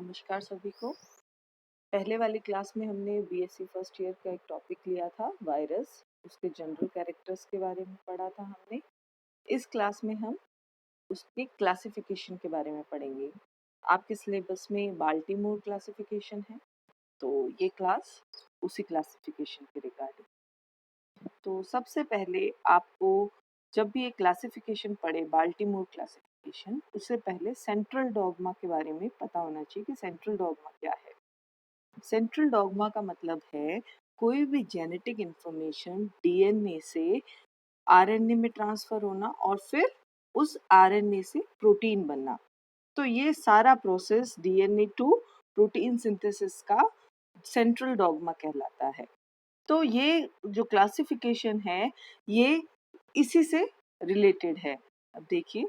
नमस्कार सभी को। पहले वाली क्लास में हमने बीएससी फर्स्ट ईयर का एक टॉपिक लिया था वायरस, उसके जनरल कैरेक्टर्स के बारे में पढ़ा था हमने। इस क्लास में हम उसके क्लासिफिकेशन के बारे में पढ़ेंगे। आपके सिलेबस में बाल्टीमोर क्लासिफिकेशन है, तो ये क्लास उसी क्लासिफिकेशन के रिगार्डिंग। तो सबसे पहले आपको जब भी एक क्लासिफिकेशन पढ़े बाल्टीमोर क्लासिफिकेशन, उससे पहले सेंट्रल डॉगमा के बारे में पता होना चाहिए कि सेंट्रल डॉगमा क्या है। सेंट्रल डॉगमा का मतलब है कोई भी जेनेटिक इंफॉर्मेशन डीएनए से आरएनए में ट्रांसफर होना और फिर उस आरएनए से प्रोटीन बनना। तो ये सारा process DNA to protein synthesis का सेंट्रल डॉगमा कहलाता है। तो ये जो क्लासिफिकेशन है ये इसी से रिलेटेड है। अब देखिए,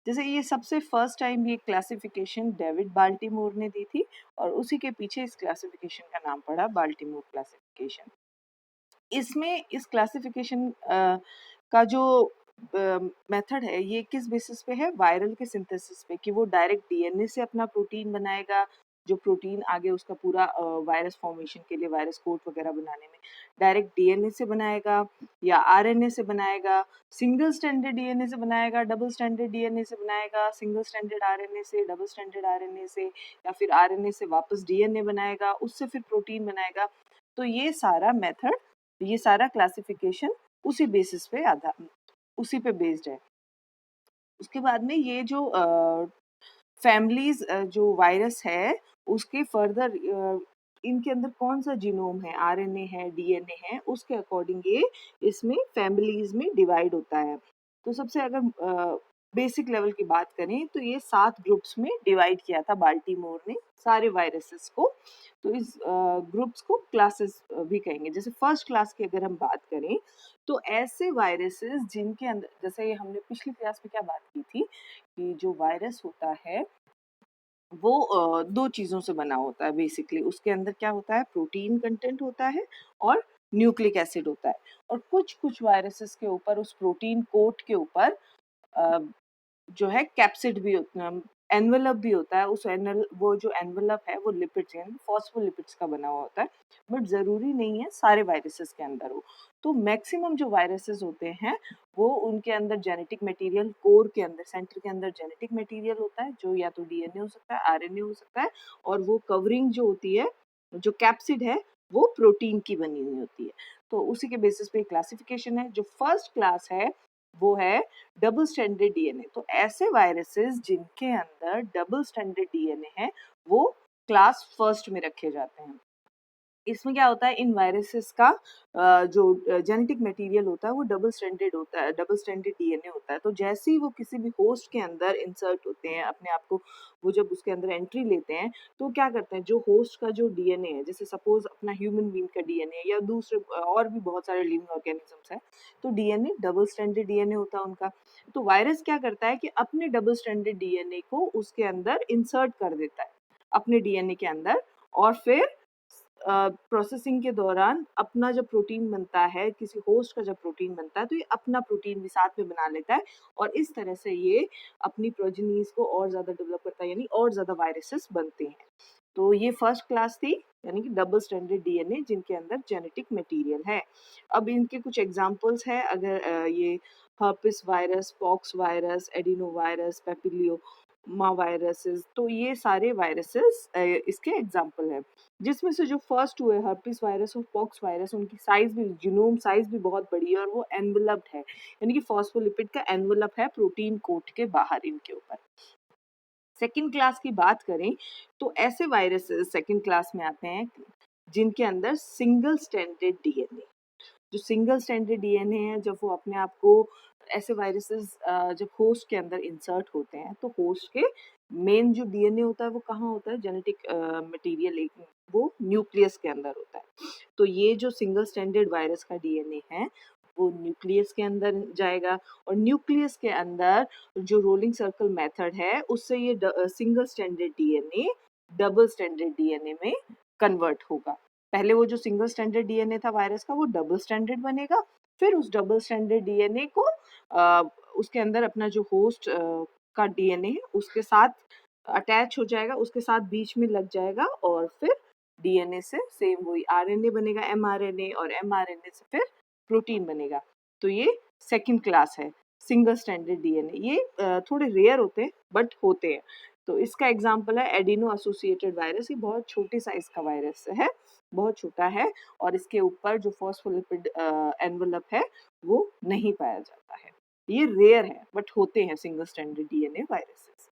जैसे ये सबसे फर्स्ट टाइम ये क्लासिफिकेशन डेविड बाल्टीमोर ने दी थी और उसी के पीछे इस क्लासिफिकेशन का नाम पड़ा बाल्टीमोर क्लासिफिकेशन। इसमें इस क्लासिफिकेशन का जो मेथड है ये किस बेसिस पे है? वायरल के सिंथेसिस पे, कि वो डायरेक्ट डीएनए से अपना प्रोटीन बनाएगा, जो प्रोटीन आगे उसका पूरा वायरस फॉर्मेशन के लिए वायरस कोट वगैरह बनाने में डायरेक्ट डीएनए से बनाएगा या आरएनए से बनाएगा, सिंगल स्ट्रैंडेड डीएनए से बनाएगा, डबल स्ट्रैंडेड डीएनए से बनाएगा, सिंगल स्ट्रैंडेड आरएनए से, डबल स्ट्रैंडेड आरएनए से, या फिर आरएनए से वापस डीएनए बनाएगा, उससे फिर प्रोटीन बनाएगा। तो ये सारा मेथड, ये सारा क्लासिफिकेशन उसी बेसिस पे उसी पे बेस्ड है। उसके बाद में ये जो फैमिलीज जो वायरस है उसके फर्दर इनके अंदर कौन सा जीनोम है, आरएनए है, डीएनए है, उसके अकॉर्डिंग ये इसमें फैमिलीज में डिवाइड होता है। तो सबसे अगर बेसिक लेवल की बात करें तो ये 7 ग्रुप्स में डिवाइड किया था बाल्टीमोर ने सारे वायरसेस को। तो इस ग्रुप्स को क्लासेस भी कहेंगे। जैसे फर्स्ट क्लास की अगर हम बात करें तो ऐसे वायरसेस जिनके अंदर, जैसे हमने पिछली क्लास में क्या बात की थी कि जो वायरस होता है वो 2 चीज़ों से बना होता है बेसिकली। उसके अंदर क्या होता है? प्रोटीन कंटेंट होता है और न्यूक्लिक एसिड होता है। और कुछ वायरसेस के ऊपर उस प्रोटीन कोट के ऊपर अ, जो है कैप्सिड भी एनवेलप भी होता है। वो जो एनवेलप है वो लिपिड्स यानी फॉस्फोलिपिड्स का बना हुआ होता है, बट ज़रूरी नहीं है सारे वायरसेस के अंदर हो। तो मैक्सिमम जो वायरसेस होते हैं वो उनके अंदर जेनेटिक मटेरियल, कोर के अंदर, सेंटर के अंदर जेनेटिक मटेरियल होता है जो या तो डीएनए हो सकता है, आरएनए हो सकता है, और वो कवरिंग जो होती है, जो कैप्सिड है, वो प्रोटीन की बनी हुई होती है। तो उसी के बेसिस पे क्लासिफिकेशन है। जो फर्स्ट क्लास है वो है डबल स्ट्रैंडेड डीएनए। तो ऐसे वायरसेस जिनके अंदर डबल स्ट्रैंडेड डीएनए है वो क्लास फर्स्ट में रखे जाते हैं। इसमें क्या होता है, इन वायरसेस का जो जेनेटिक मटेरियल होता है वो डबल स्ट्रैंडेड होता है, डबल स्ट्रैंडेड डीएनए होता है। तो जैसे ही वो किसी भी होस्ट के अंदर इंसर्ट होते हैं, अपने आप को वो जब उसके अंदर एंट्री लेते हैं तो क्या करते हैं, जो होस्ट का जो डीएनए है, जैसे सपोज अपना ह्यूमन बीइंग का डीएनए या दूसरे और भी बहुत सारे लिविंग ऑर्गेनिजम्स हैं, तो डीएनए डबल स्ट्रैंडेड डीएनए होता है उनका। तो वायरस क्या करता है कि अपने डबल स्ट्रैंडेड डीएनए को उसके अंदर इंसर्ट कर देता है, अपने डीएनए के अंदर, और फिर प्रोसेसिंग के दौरान अपना जब प्रोटीन बनता है, किसी होस्ट का जब प्रोटीन बनता है, तो ये अपना प्रोटीन भी साथ में बना लेता है और इस तरह से ये अपनी प्रोजेनीज को और ज़्यादा डेवलप करता है, यानी और ज़्यादा वायरसेस बनते हैं। तो ये फर्स्ट क्लास थी, यानी कि डबल स्ट्रैंडेड डीएनए जिनके अंदर जेनेटिक मटेरियल है। अब इनके कुछ एग्जांपल्स हैं। अगर ये herpes virus, pox virus, adeno virus, papilloma viruses, तो ये सारे वायरसेस इसके एग्जांपल हैं। जिसमें से जो फर्स्ट हुए हर्पिस वायरस और पॉक्स वायरस, उनकी साइज भी, जीनोम साइज भी बहुत बड़ी है और वो एनवेलप्ड है, यानी कि फॉस्फोलिपिड का एनवेलप है प्रोटीन कोट के बाहर इनके ऊपर। सेकेंड क्लास की बात करें तो ऐसे वायरसेस सेकेंड क्लास में आते हैं जिनके अंदर सिंगल स्ट्रैंडेड डीएनए, जो सिंगल स्ट्रैंडेड डीएनए है, जब वो अपने आप को, ऐसे वायरसेस जब होस्ट के अंदर इंसर्ट होते हैं तो होस्ट के मेन जो डीएनए होता है वो कहाँ होता है, जेनेटिक मटेरियल एक, वो न्यूक्लियस के अंदर होता है। तो ये जो सिंगल स्ट्रैंडेड वायरस का डीएनए है वो न्यूक्लियस के अंदर जाएगा और न्यूक्लियस के अंदर जो रोलिंग सर्कल मेथड है उससे ये single stranded DNA double stranded DNA में कन्वर्ट होगा। पहले वो जो सिंगल स्ट्रैंडेड डीएनए था वायरस का वो डबल स्ट्रैंडेड बनेगा, फिर उस डबल स्ट्रैंडेड डीएनए को उसके अंदर अपना जो होस्ट का डीएनए है उसके साथ अटैच हो जाएगा, उसके साथ बीच में लग जाएगा और फिर डीएनए से सेम वही आरएनए बनेगा, एमआरएनए, और एमआरएनए से फिर प्रोटीन बनेगा। तो ये सेकंड क्लास है सिंगल स्ट्रैंडेड डीएनए। ये थोड़े रेयर होते हैं बट होते हैं। तो इसका एग्जांपल है एडिनो एसोसिएटेड वायरस। ये बहुत छोटी साइज का वायरस है, बहुत छोटा है, और इसके ऊपर जो फॉस्फोलिपिड एनवेलप है वो नहीं पाया जाता है। ये रेयर है बट होते हैं single stranded DNA viruses.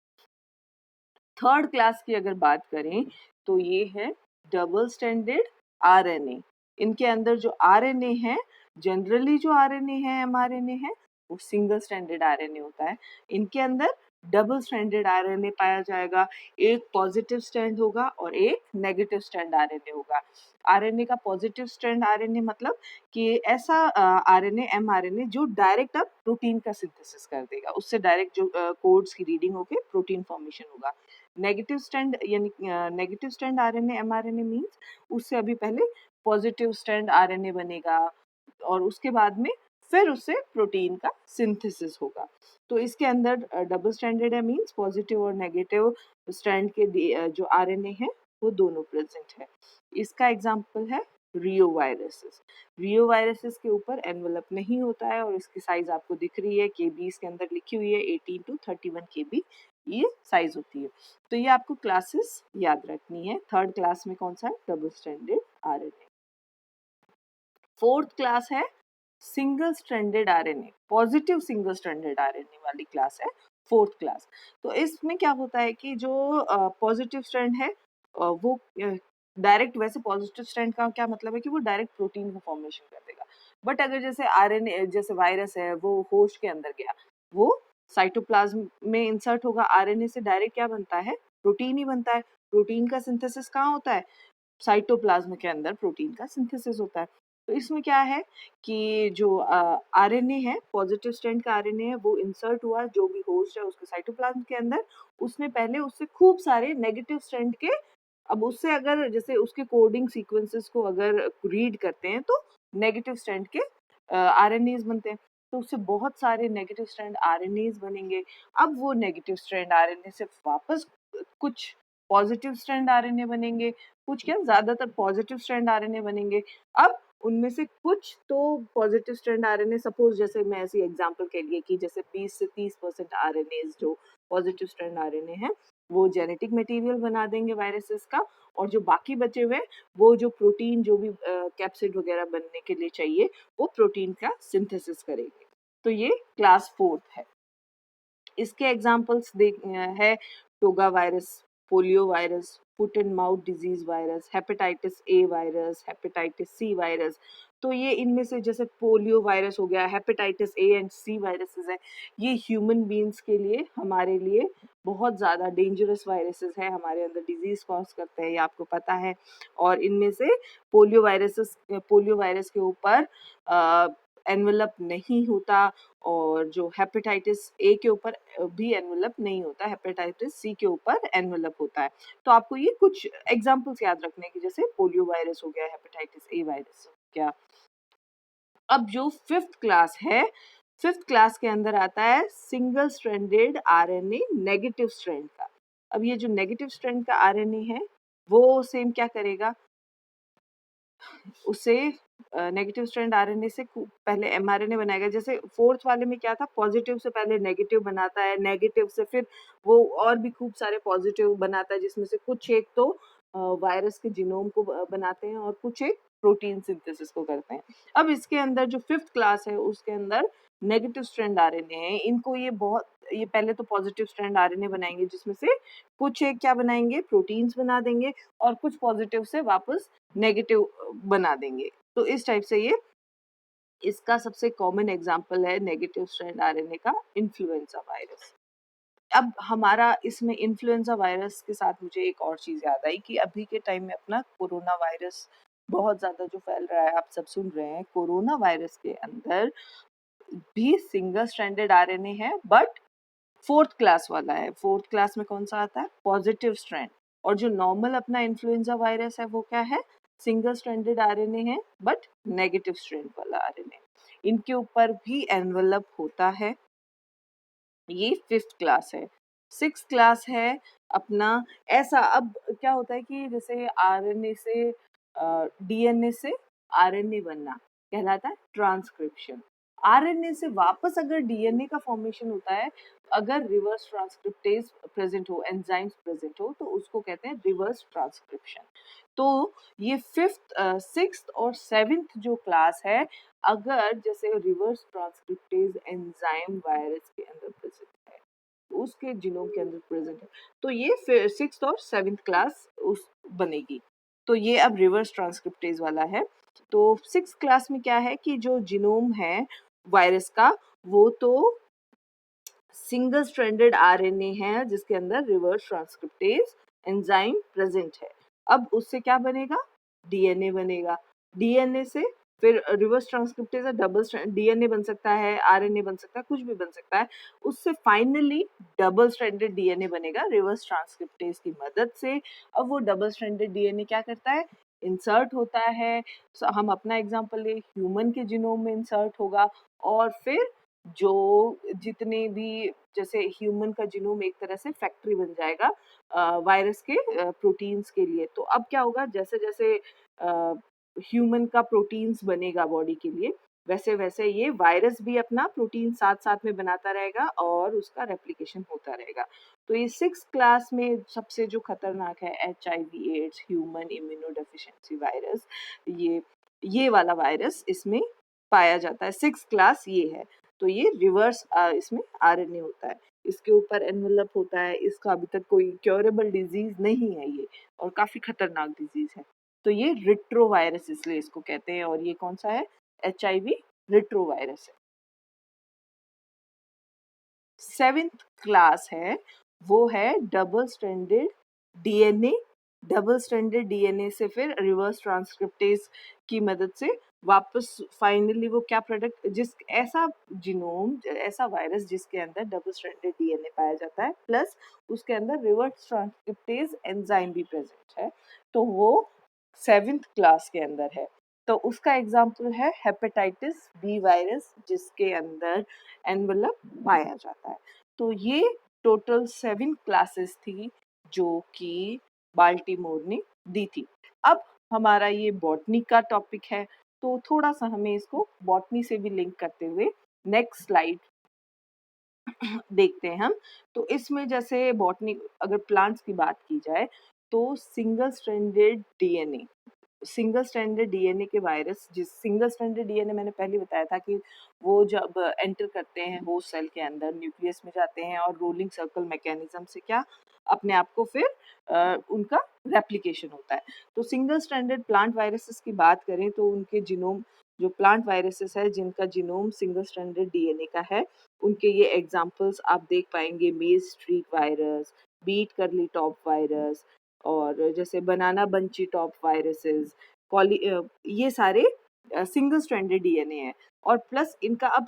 Third class की अगर बात करें तो ये है डबल स्ट्रैंडेड आरएनए। इनके अंदर जो आरएनए है, जनरली जो आरएनए है, एमआरएनए है, वो सिंगल स्ट्रैंडेड आरएनए होता है। इनके अंदर डबल स्ट्रैंडेड आरएनए पाया जाएगा। एक पॉजिटिव स्ट्रैंड होगा और एक नेगेटिव स्ट्रैंड आरएनए होगा। आरएनए का पॉजिटिव स्ट्रैंड आरएनए मतलब कि ऐसा आरएनए, एमआरएनए जो डायरेक्ट अब प्रोटीन का सिंथेसिस कर देगा, उससे डायरेक्ट जो कोड्स की रीडिंग होके प्रोटीन फॉर्मेशन होगा। नेगेटिव स्ट्रैंड यानी negative strand RNA, mRNA means उससे अभी पहले पॉजिटिव स्ट्रैंड आरएनए बनेगा और उसके बाद में फिर उससे प्रोटीन का सिंथेसिस होगा। तो इसके अंदर डबल स्ट्रैंडेड है मींस पॉजिटिव और नेगेटिव स्ट्रैंड के जो आरएनए है वो दोनों प्रेजेंट है। इसका एग्जांपल है रियो वायरसेस। रियो वायरसेस के ऊपर एनवेलप नहीं होता है और इसकी साइज आपको दिख रही है, केबी इसके अंदर लिखी हुई है, 18 to 31 केबी ये साइज होती है। तो ये आपको क्लासेस याद रखनी है। थर्ड क्लास में कौन सा है? Double stranded RNA. Fourth class है single stranded RNA, positive single stranded RNA वाली क्लास है फोर्थ क्लास। तो इसमें क्या होता है कि जो पॉजिटिव स्ट्रैंड है वो डायरेक्ट, वैसे पॉजिटिव स्ट्रैंड का क्या मतलब है कि वो डायरेक्ट प्रोटीन को फॉर्मेशन कर देगा। बट अगर जैसे आरएनए, जैसे वायरस है, वो होस्ट के अंदर गया, वो साइटोप्लाज्म में इंसर्ट होगा, आरएनए से डायरेक्ट क्या बनता है? प्रोटीन ही बनता है। प्रोटीन का सिंथेसिस कहाँ होता है? साइटोप्लाज्म के अंदर प्रोटीन का सिंथेसिस होता है। तो इसमें क्या है कि जो आरएनए है, पॉजिटिव स्ट्रैंड का आरएनए है, वो इंसर्ट हुआ जो भी होस्ट है उसके साइटोप्लाज्म के अंदर। उसने पहले उससे खूब सारे नेगेटिव स्ट्रैंड के, अब उससे अगर जैसे उसके कोडिंग सीक्वेंसेस को अगर रीड करते हैं तो नेगेटिव स्ट्रैंड के आरएनएस बनते हैं। तो उससे बहुत सारे नेगेटिव स्ट्रैंड आरएनएस बनेंगे। अब वो नेगेटिव स्ट्रैंड आरएनए से वापस कुछ पॉजिटिव स्ट्रैंड आरएनए बनेंगे, कुछ क्या ज़्यादातर पॉजिटिव स्ट्रैंड आरएनए बनेंगे। अब उनमें से कुछ तो पॉजिटिव स्ट्रैंड आरएनए, सपोज जैसे मैं ऐसी एग्जांपल के लिए कि जैसे 20 से 30% आरएनएस जो पॉजिटिव स्ट्रैंड आरएनए हैं वो जेनेटिक मटेरियल बना देंगे वायरसेस का, और जो बाकी बचे हुए वो जो प्रोटीन, जो भी कैप्सिड वगैरह बनने के लिए चाहिए, वो प्रोटीन का सिंथेसिस करेंगे। तो ये क्लास फोर्थ है। इसके एग्जाम्पल्स है toga virus, polio virus, foot and mouth disease virus, hepatitis A virus, hepatitis C virus. तो ये इनमें से जैसे पोलियो वायरस हो गया, hepatitis A and C viruses है, ये ह्यूमन बींग्स के लिए, हमारे लिए बहुत ज़्यादा डेंजरस वायरसेस है, हमारे अंदर डिजीज कॉज करते हैं, ये आपको पता है। और इनमें से पोलियो वायरस के ऊपर एनवेलप नहीं होता, और जो हेपेटाइटिस ए के ऊपर भी एनवेलप नहीं होता, हेपेटाइटिस सी के ऊपर एनवेलप होता है। तो आपको ये कुछ एग्जांपल्स याद रखने की, जैसे पोलियो वायरस हो गया, हेपेटाइटिस ए वायरस हो गया। अब जो फिफ्थ क्लास है, फिफ्थ क्लास के अंदर आता है single stranded RNA negative strand का। अब ये जो नेगेटिव स्ट्रैंड का आरएनए है वो सेम क्या करेगा, उसे नेगेटिव स्ट्रैंड आरएनए से पहले एमआरएनए बनाएगा। जैसे फोर्थ वाले में क्या था, पॉजिटिव से पहले नेगेटिव बनाता है, नेगेटिव से फिर वो और भी खूब सारे पॉजिटिव बनाता है, जिसमें से कुछ एक तो वायरस के जीनोम को बनाते हैं और कुछ एक प्रोटीन सिंथेसिस को करते हैं। अब इसके अंदर जो फिफ्थ क्लास है उसके अंदर नेगेटिव स्ट्रैंड आरएनए है। इनको ये पहले तो पॉजिटिव स्ट्रैंड आरएनए बनाएंगे, जिसमें से कुछ एक क्या बनाएंगे, प्रोटीन्स बना देंगे, और कुछ पॉजिटिव से वापस नेगेटिव बना देंगे। तो इस टाइप से ये, इसका सबसे कॉमन एग्जांपल है नेगेटिव स्ट्रैंड आरएनए का इन्फ्लुएंजा वायरस। अब हमारा इसमें इन्फ्लुएंजा वायरस के साथ मुझे एक और चीज याद आई कि अभी के टाइम में अपना कोरोना वायरस बहुत ज्यादा जो फैल रहा है, आप सब सुन रहे हैं, कोरोना वायरस के अंदर भी सिंगल स्ट्रैंडेड आरएनए है, बट फोर्थ क्लास वाला है। फोर्थ क्लास में कौन सा आता है? Positive strand. और जो नॉर्मल अपना इन्फ्लुएंजा वायरस है वो क्या है? सिंगल स्ट्रैंडेड आरएनए है बट नेगेटिव स्ट्रैंड वाला आरएनए। इनके ऊपर भी एनवेलप होता है। ये फिफ्थ क्लास है। सिक्स क्लास है अपना ऐसा। अब क्या होता है कि जैसे आरएनए से डीएनए से आरएनए बनना कहलाता है ट्रांसक्रिप्शन। आरएनए से वापस अगर डीएनए का फॉर्मेशन होता है, अगर रिवर्स ट्रांसक्रिप्टेज प्रेजेंट हो, एंजाइम्स प्रेजेंट हो, तो उसको कहते हैं रिवर्स ट्रांसक्रिप्शन। तो ये फिफ्थ, सिक्स्थ और सेवेंथ जो क्लास है, अगर जैसे रिवर्स ट्रांसक्रिप्टेज एंजाइम वायरस के अंदर प्रेजेंट है, उसके जीनोम के अंदर प्रेजेंट है, तो ये फिर सिक्स्थ और सेवेंथ क्लास उस बनेगी। तो ये अब रिवर्स ट्रांसक्रिप्टेज वाला है। तो सिक्स क्लास में क्या है कि जो जीनोम है वायरस का, वो तो सिंगल स्ट्रैंडेड आरएनए है जिसके अंदर रिवर्स ट्रांसक्रिप्टेज एंजाइम प्रेजेंट है। अब उससे क्या बनेगा? डीएनए बनेगा। डीएनए से फिर रिवर्स ट्रांसक्रिप्टेज डबल डीएनए बन सकता है, आरएनए बन सकता है, कुछ भी बन सकता है। उससे फाइनली डबल स्ट्रैंडेड डीएनए बनेगा रिवर्स ट्रांसक्रिप्टेज की मदद से। अब वो डबल स्ट्रैंडेड डीएनए क्या करता है? इंसर्ट होता है। हम अपना एग्जांपल ले, ह्यूमन के जीनोम में इंसर्ट होगा, और फिर जो जितने भी, जैसे ह्यूमन का जीनोम एक तरह से फैक्ट्री बन जाएगा वायरस के प्रोटीन्स के लिए। तो अब क्या होगा, जैसे जैसे ह्यूमन का प्रोटीन्स बनेगा बॉडी के लिए, वैसे वैसे ये वायरस भी अपना प्रोटीन साथ साथ में बनाता रहेगा और उसका रेप्लिकेशन होता रहेगा। तो ये सिक्स क्लास में सबसे जो खतरनाक है HIV AIDS, human immuno deficiency virus, ये वाला वायरस इसमें पाया जाता है। सिक्स क्लास ये है। तो ये रिवर्स इसमें आरएनए होता है, इसके ऊपर एनवेलप होता है। इसका अभी तक कोई क्योरेबल डिजीज नहीं है ये, और काफी खतरनाक डिजीज है। तो ये रिट्रोवायरस इसलिए इसको कहते हैं। और ये कौन सा है? HIV रिट्रोवायरस है। सेवेंथ क्लास है, वो है double stranded DNA. Double stranded DNA से फिर रिवर्स ट्रांसक्रिप्टेज की मदद से वापस फाइनली वो क्या प्रोडक्ट, जिस ऐसा जीनोम, ऐसा वायरस जिसके अंदर डबल स्ट्रैंडेड डीएनए पाया जाता है, प्लस उसके अंदर रिवर्स ट्रांसक्रिप्टेज एंजाइम भी प्रेजेंट है, तो वो सेवेंथ क्लास के अंदर है। तो उसका एग्जाम्पल है हेपेटाइटिस बी वायरस, जिसके अंदर एनवेलप पाया जाता है। तो ये टोटल 7 क्लासेस थी जो कि बाल्टीमोर ने दी थी। अब हमारा ये बॉटनी का टॉपिक है, तो थोड़ा सा हमें इसको बॉटनी से भी लिंक करते हुए नेक्स्ट स्लाइड देखते हैं हम। तो इसमें जैसे बॉटनी, अगर प्लांट्स की बात की जाए, तो सिंगल स्ट्रैंडेड डीएनए के वायरस, जिस सिंगल स्ट्रैंडेड डीएनए मैंने पहले बताया था कि वो जब एंटर करते हैं होस्ट सेल के अंदर, न्यूक्लियस में जाते हैं और रोलिंग सर्कल मैकेनिज्म से क्या अपने आप को फिर उनका रेप्लिकेशन होता है। तो सिंगल स्ट्रैंडेड प्लांट वायरसेस की बात करें तो उनके जीनोम, जो प्लांट वायरसेस है जिनका जीनोम सिंगल स्ट्रैंडेड डीएनए का है, उनके ये एग्जांपल्स आप देख पाएंगे: मेज स्ट्रीट वायरस, बीट करली टॉप वायरस, और जैसे बनाना बंची टॉप वायरसेस, ये सारे सिंगल स्ट्रैंडेड डीएनए है। और प्लस इनका अब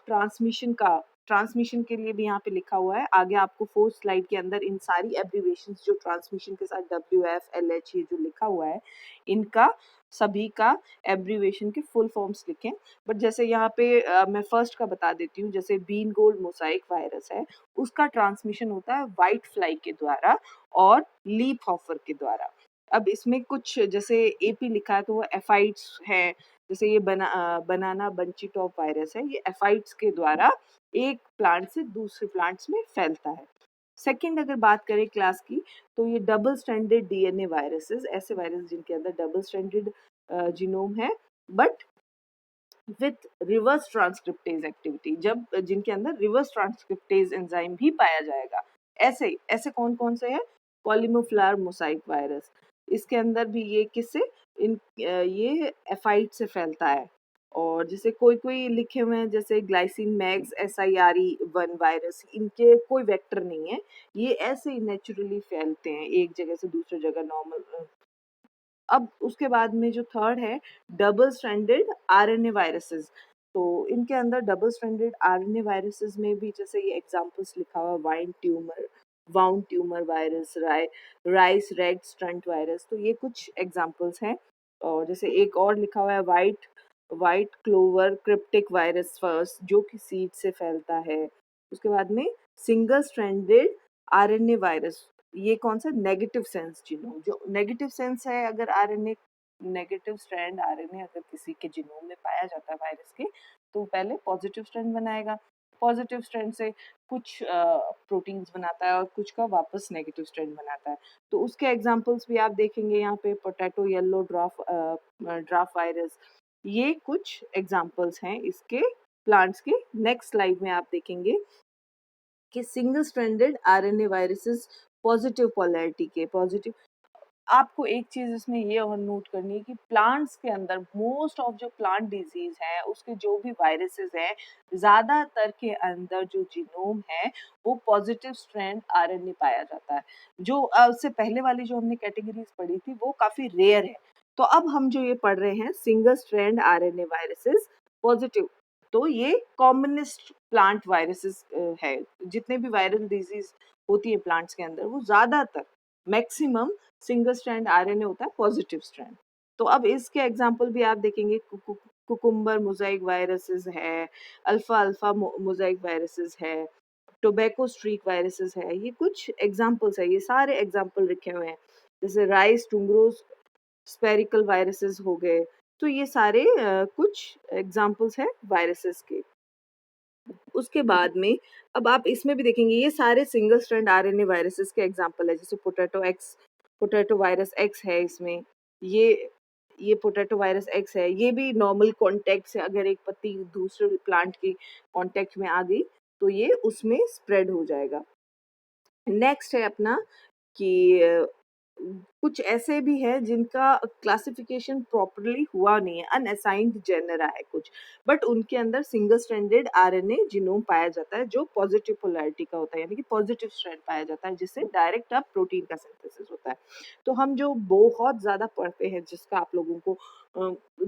ट्रांसमिशन के लिए भी यहाँ पे लिखा हुआ है। आगे आपको फोर्थ स्लाइड के अंदर इन सारी एब्रिविएशंस जो ट्रांसमिशन के साथ WF LH ये जो लिखा हुआ है, इनका सभी का एब्रिविएशन के फुल फॉर्म्स लिखें। बट जैसे यहाँ पे मैं फर्स्ट का बता देती हूँ, जैसे बीन गोल्ड मोसाइक वायरस है, उसका ट्रांसमिशन होता है व्हाइट फ्लाई के द्वारा और लीप हॉफर के द्वारा। अब इसमें कुछ जैसे AP लिखा है तो वो एफाइट्स है। जैसे ये बनाना बंची टॉप वायरस है, ये एफाइट्स के द्वारा एक प्लांट से दूसरे प्लांट्स में फैलता है। सेकंड अगर बात करें क्लास की, तो ये डबल स्ट्रैंडेड डीएनए वायरसेस, ऐसे वायरस जिनके अंदर डबल स्ट्रैंडेड जीनोम है but with reverse transcriptase activity, जब जिनके अंदर रिवर्स ट्रांसक्रिप्टेज एंजाइम भी पाया जाएगा। ऐसे ऐसे कौन कौन से हैं? पॉलीमोफ्लार मोसाइक वायरस, इसके अंदर भी ये किससे, ये एफाइट से फैलता है। और जैसे कोई कोई लिखे हुए हैं जैसे ग्लाइसिन मैग्स SIRE1 वायरस, इनके कोई वेक्टर नहीं है, ये ऐसे ही नेचुरली फैलते हैं एक जगह से दूसरी जगह नॉर्मल। अब उसके बाद में जो थर्ड है डबल स्ट्रैंडेड RNA वायरसेस। तो इनके अंदर डबल स्ट्रैंडेड RNA वायरसेस में भी जैसे ये एग्जांपल्स लिखा हुआ है: wound tumour virus, rice red stunt virus. तो ये कुछ एग्जांपल्स हैं। और जैसे एक और लिखा हुआ है white clover cryptic virus first, जो कि सीड से फैलता है। उसके बाद में सिंगल स्ट्रैंडेड आरएनए वायरस, ये कौन सा नेगेटिव सेंस जीनोम, जो नेगेटिव सेंस है, अगर आरएनए नेगेटिव स्ट्रैंड आरएनए अगर किसी के जीनोम में पाया जाता है वायरस के, तो पहले पॉजिटिव स्ट्रैंड बनाएगा, पॉजिटिव स्ट्रैंड से कुछ प्रोटीन्स बनाता है और कुछ का वापस नेगेटिव स्ट्रैंड बनाता है। तो उसके एग्जांपल्स भी आप देखेंगे यहाँ पे, पोटैटो येलो ड्राफ वायरस, ये कुछ एग्जांपल्स हैं इसके प्लांट्स के। नेक्स्ट स्लाइड में आप देखेंगे कि single stranded RNA viruses positive polarity के, पॉजिटिव। आपको एक चीज इसमें ये और नोट करनी है कि प्लांट्स के अंदर मोस्ट ऑफ जो प्लांट डिजीज है उसके जो भी वायरसेस हैं, ज्यादातर के अंदर जो जीनोम है वो पॉजिटिव स्ट्रैंड आरएनए पाया जाता है। जो उससे पहले वाली जो हमने कैटेगरीज पढ़ी थी वो काफी रेयर है। तो अब हम जो ये पढ़ रहे हैं single strand RNA viruses positive, तो ये कॉमनेस्ट प्लांट वायरसेस है। जितने भी वायरल डिजीज होती है प्लांट्स के अंदर वो ज्यादातर मैक्सिमम सिंगल स्ट्रैंड आरएनए होता है पॉजिटिव स्ट्रैंड। तो अब इसके एग्जांपल भी आप देखेंगे, कुकुम्बर मोजाइक वायरसेस है, अल्फा अल्फा मोजाइक वायरसेस है, टोबैको स्ट्रीक वायरसेस है, ये कुछ एग्जांपल्स है, ये सारे एग्जांपल लिखे हुए हैं। जैसे राइस टुंग्रोस स्पेरिकल वायरसेस हो गए, तो ये सारे कुछ एग्जांपल्स है वायरसेस के। उसके बाद में अब आप इसमें भी देखेंगे ये सारे सिंगल स्ट्रैंड आरएनए वायरसेस के एग्जांपल है। जैसे पोटैटो वायरस एक्स है इसमें, ये पोटैटो वायरस एक्स है, ये भी नॉर्मल कॉन्टेक्ट से अगर एक पत्ती दूसरे प्लांट के कॉन्टेक्ट में आ गई तो ये उसमें स्प्रेड हो जाएगा। नेक्स्ट है अपना कि कुछ ऐसे भी है जिनका क्लासिफिकेशन प्रॉपरली हुआ नहीं है, अनअसाइंड जेनरा है कुछ, बट उनके अंदर सिंगल स्ट्रैंडेड आरएनए जीनोम पाया जाता है जो पॉजिटिव पोलैरिटी का होता है, यानी कि पॉजिटिव स्ट्रैंड पाया जाता है जिससे डायरेक्ट अब प्रोटीन का सिंथेसिस होता है। तो हम जो बहुत ज्यादा पढ़ते हैं जिसका आप लोगों को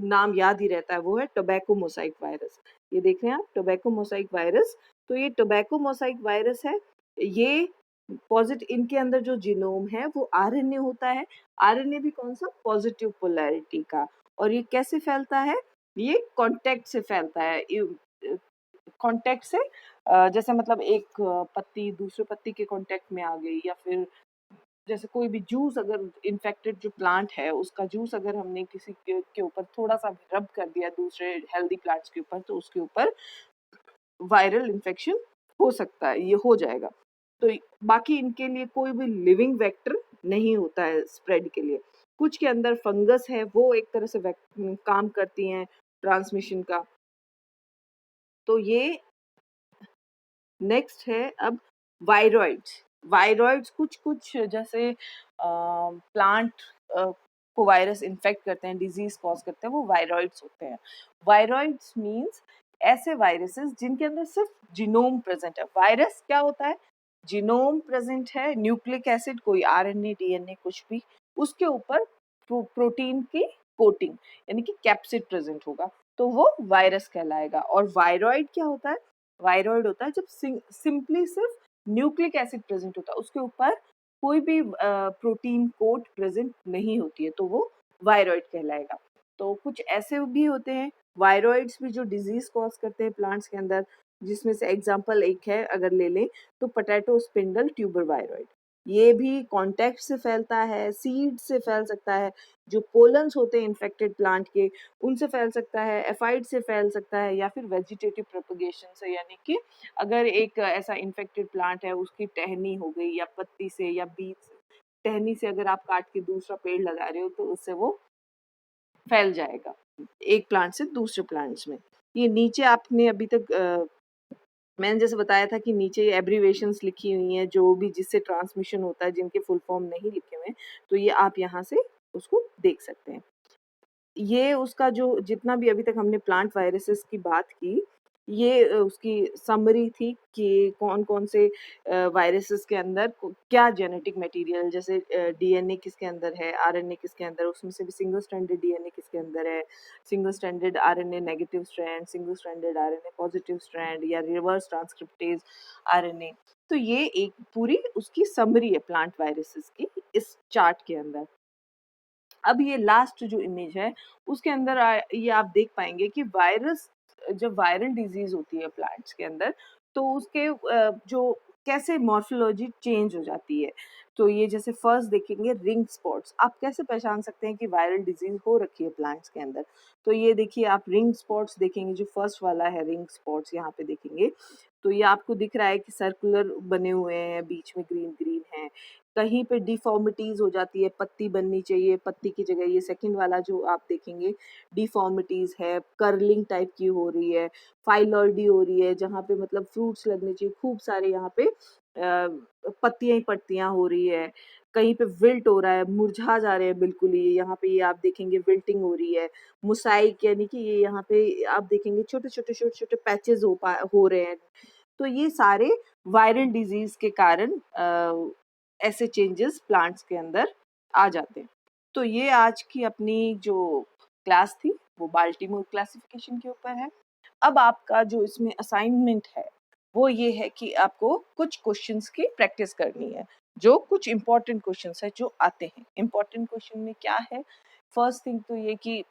नाम याद ही रहता है वो है टोबैको मोसाइक वायरस। ये देख रहे हैं आप, टोबैको मोसाइक वायरस। तो ये टोबैको मोसाइक वायरस है, ये पॉजिटिव, इनके अंदर जो जीनोम है वो आरएनए होता है, आरएनए भी कौन सा, पॉजिटिव पोलैरिटी का। और ये कैसे फैलता है, ये कांटेक्ट से फैलता है, कांटेक्ट से जैसे मतलब एक पत्ती दूसरे पत्ती के कांटेक्ट में आ गई, या फिर जैसे कोई भी जूस, अगर इन्फेक्टेड जो प्लांट है उसका जूस अगर हमने किसी के ऊपर थोड़ा सा रब कर दिया दूसरे हेल्दी प्लांट्स के ऊपर, तो उसके ऊपर वायरल इन्फेक्शन हो सकता है, ये हो जाएगा। तो बाकी इनके लिए कोई भी लिविंग वेक्टर नहीं होता है स्प्रेड के लिए। कुछ के अंदर फंगस है, वो एक तरह से काम करती हैं ट्रांसमिशन का। तो ये नेक्स्ट है अब वायरॉइड्स। वायरॉइड्स कुछ कुछ जैसे प्लांट को वायरस इन्फेक्ट करते हैं, डिजीज कॉज करते हैं, वो वायरॉइड्स होते हैं। वायरॉइड्स मींस ऐसे वायरसेस जिनके अंदर सिर्फ जीनोम प्रेजेंट है। वायरस क्या होता है, जीनोम प्रेजेंट है, न्यूक्लिक एसिड, कोई आरएनए डीएनए कुछ भी, उसके ऊपर प्रोटीन की कोटिंग यानी कि कैप्सिड प्रेजेंट होगा, तो वो वायरस कहलाएगा। और वायरॉइड क्या होता है, वायरॉइड होता है जब सिंपली सिर्फ न्यूक्लिक एसिड प्रेजेंट होता है, उसके ऊपर कोई भी प्रोटीन कोट प्रेजेंट नहीं होती है, तो वो वायरॉइड कहलाएगा। तो कुछ ऐसे भी होते हैं वायरॉइड्स भी जो डिजीज कॉज करते हैं प्लांट्स के अंदर, जिसमें से एग्जांपल एक है अगर ले लें तो पोटैटो स्पिंडल ट्यूबर वायरॉइड। ये भी कांटेक्ट से फैलता है, सीड से फैल सकता है, जो पोलन्स होते हैं इन्फेक्टेड प्लांट के उनसे फैल सकता है, एफाइड से फैल सकता है, या फिर वेजिटेटिव प्रोपगेशन से, यानी कि अगर एक ऐसा इन्फेक्टेड प्लांट है उसकी टहनी हो गई या पत्ती से या बीज से, टहनी से अगर आप काट के दूसरा पेड़ लगा रहे हो तो उससे वो फैल जाएगा एक प्लांट से दूसरे प्लांट्स में। ये नीचे आपने अभी तक मैंने जैसे बताया था कि नीचे ये एब्रीवेशंस लिखी हुई हैं जो भी जिससे ट्रांसमिशन होता है, जिनके फुल फॉर्म नहीं लिखे हुए हैं, तो ये आप यहाँ से उसको देख सकते हैं। ये उसका जो जितना भी अभी तक हमने प्लांट वायरसेस की बात की, ये उसकी समरी थी कि कौन-कौन से वायरसेस के अंदर क्या जेनेटिक मटेरियल, जैसे डीएनए किसके अंदर है, आरएनए किसके अंदर, उसमें से भी सिंगल स्ट्रैंडेड डीएनए किसके अंदर है, single stranded RNA negative strand, single stranded RNA positive strand, या रिवर्स ट्रांसक्रिप्टेज आरएनए। तो ये एक पूरी उसकी समरी है प्लांट वायरसेस की इस चार्ट के अंदर। अब ये लास्ट जो इमेज है उसके अंदर ये आप देख पाएंगे कि वायरस, जब वायरल डिजीज होती है प्लांट्स के अंदर, तो उसके जो कैसे मॉर्फोलॉजी चेंज हो जाती है। तो ये जैसे फर्स्ट देखेंगे रिंग स्पॉट्स, आप कैसे पहचान सकते हैं कि वायरल डिजीज हो रखी है प्लांट्स के अंदर। तो ये देखिए आप रिंग स्पॉट्स देखेंगे, जो फर्स्ट वाला है रिंग स्पॉट्स यहाँ पे देखेंगे, तो ये आपको दिख रहा है कि सर्कुलर बने हुए हैं, बीच में ग्रीन ग्रीन है। कहीं पे डिफॉर्मिटीज हो जाती है, पत्ती बननी चाहिए, पत्ती की जगह ये सेकंड वाला जो आप देखेंगे डिफॉर्मिटीज है, कर्लिंग टाइप की हो रही है, फाइलॉइडी हो रही है, जहाँ पे मतलब फ्रूट्स लगने चाहिए खूब सारे, यहाँ पे पत्तियां ही पत्तियां हो रही है। कहीं पे विल्ट हो रहा है, मुरझा जा रहे हैं बिल्कुल ही, यहाँ पे ये आप देखेंगे विल्टिंग हो रही है। मुसाइक यानी कि ये यहाँ पे आप देखेंगे छोटे छोटे छोटे छोटे पैचेस हो रहे हैं। तो ये सारे वायरल डिजीज के कारण ऐसे चेंजेस प्लांट्स के अंदर आ जाते हैं। तो ये आज की अपनी जो क्लास थी वो बाल्टीमोर क्लासिफिकेशन के ऊपर है। अब आपका जो इसमें असाइनमेंट है वो ये है कि आपको कुछ क्वेश्चंस की प्रैक्टिस करनी है, जो कुछ इंपॉर्टेंट क्वेश्चंस है जो आते हैं। इंपॉर्टेंट क्वेश्चन में क्या है, फर्स्ट थिंग तो ये कि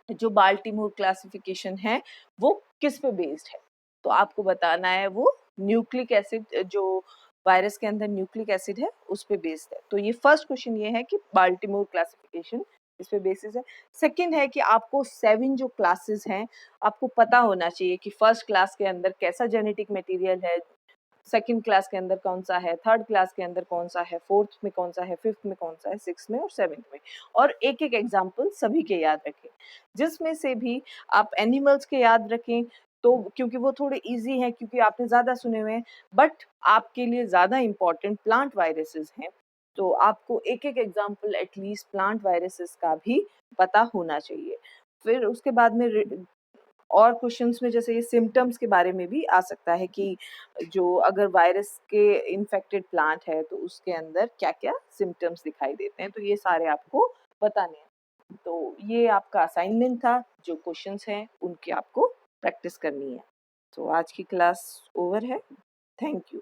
जो बाल्टीमोर क्लासिफिकेशन है वो किस पे बेस्ड है। तो आपको बताना है वो न्यूक्लिक एसिड, जो वायरस के अंदर न्यूक्लिक एसिड है उस पे बेस्ड है। तो ये फर्स्ट क्वेश्चन ये है कि बाल्टीमोर क्लासिफिकेशन इस पे बेसिस है। सेकंड है कि आपको 7 जो क्लासेस हैं आपको पता होना चाहिए कि फर्स्ट क्लास के अंदर कैसा जेनेटिक मटेरियल है, सेकंड क्लास के अंदर कौन सा है, थर्ड क्लास के अंदर कौन सा है, फोर्थ में कौन सा है, फिफ्थ में कौन सा है, सिक्स में और सेवेंथ में। और एक एक एग्जाम्पल सभी के याद रखें, जिसमें से भी आप एनिमल्स के याद रखें तो क्योंकि वो थोड़े इजी हैं, क्योंकि आपने ज़्यादा सुने हुए हैं, बट आपके लिए ज़्यादा इम्पॉर्टेंट प्लांट वायरसेस हैं। तो आपको एक एक एग्जाम्पल एटलीस्ट प्लांट वायरसेस का भी पता होना चाहिए। फिर उसके बाद में और क्वेश्चंस में जैसे ये सिम्टम्स के बारे में भी आ सकता है कि जो अगर वायरस के इन्फेक्टेड प्लांट है तो उसके अंदर क्या क्या सिम्टम्स दिखाई देते हैं, तो ये सारे आपको बताने हैं। तो ये आपका असाइनमेंट था, जो क्वेश्चंस हैं उनकी आपको प्रैक्टिस करनी है। तो आज की क्लास ओवर है। Thank you.